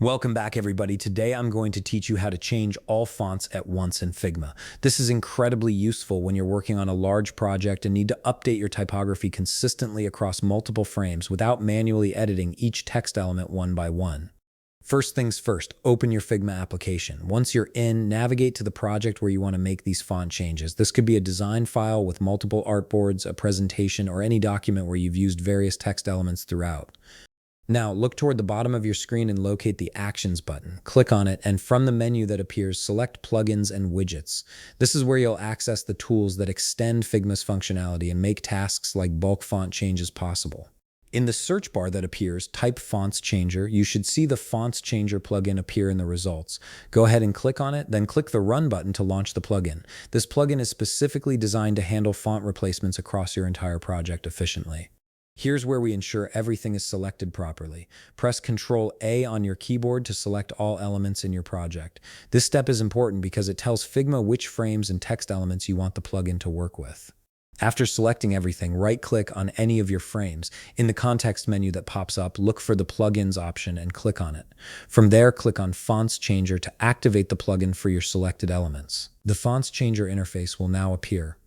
Welcome back, everybody. Today I'm going to teach you how to change all fonts at once in Figma. This is incredibly useful when you're working on a large project and need to update your typography consistently across multiple frames without manually editing each text element one by one. First things first, open your Figma application. Once you're in, navigate to the project where you want to make these font changes. This could be a design file with multiple artboards, a presentation, or any document where you've used various text elements throughout. Now, look toward the bottom of your screen and locate the Actions button. Click on it, and from the menu that appears, select Plugins and Widgets. This is where you'll access the tools that extend Figma's functionality and make tasks like bulk font changes possible. In the search bar that appears, type Fonts Changer. You should see the Fonts Changer plugin appear in the results. Go ahead and click on it, then click the Run button to launch the plugin. This plugin is specifically designed to handle font replacements across your entire project efficiently. Here's where we ensure everything is selected properly. Press Ctrl-A on your keyboard to select all elements in your project. This step is important because it tells Figma which frames and text elements you want the plugin to work with. After selecting everything, right-click on any of your frames. In the context menu that pops up, look for the Plugins option and click on it. From there, click on Fonts Changer to activate the plugin for your selected elements. The Fonts Changer interface will now appear.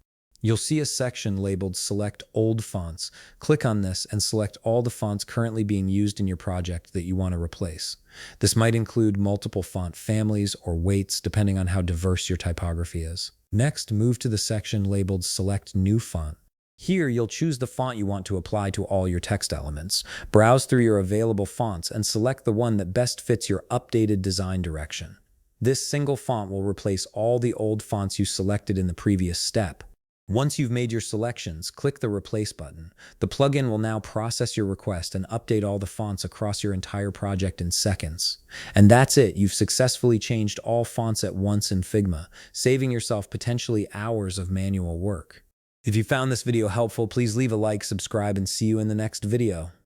You'll see a section labeled Select Old Fonts. Click on this and select all the fonts currently being used in your project that you want to replace. This might include multiple font families or weights, depending on how diverse your typography is. Next, move to the section labeled Select New Font. Here, you'll choose the font you want to apply to all your text elements. Browse through your available fonts and select the one that best fits your updated design direction. This single font will replace all the old fonts you selected in the previous step. Once you've made your selections, click the Replace button. The plugin will now process your request and update all the fonts across your entire project in seconds. And that's it. You've successfully changed all fonts at once in Figma, saving yourself potentially hours of manual work. If you found this video helpful, please leave a like, subscribe, and see you in the next video.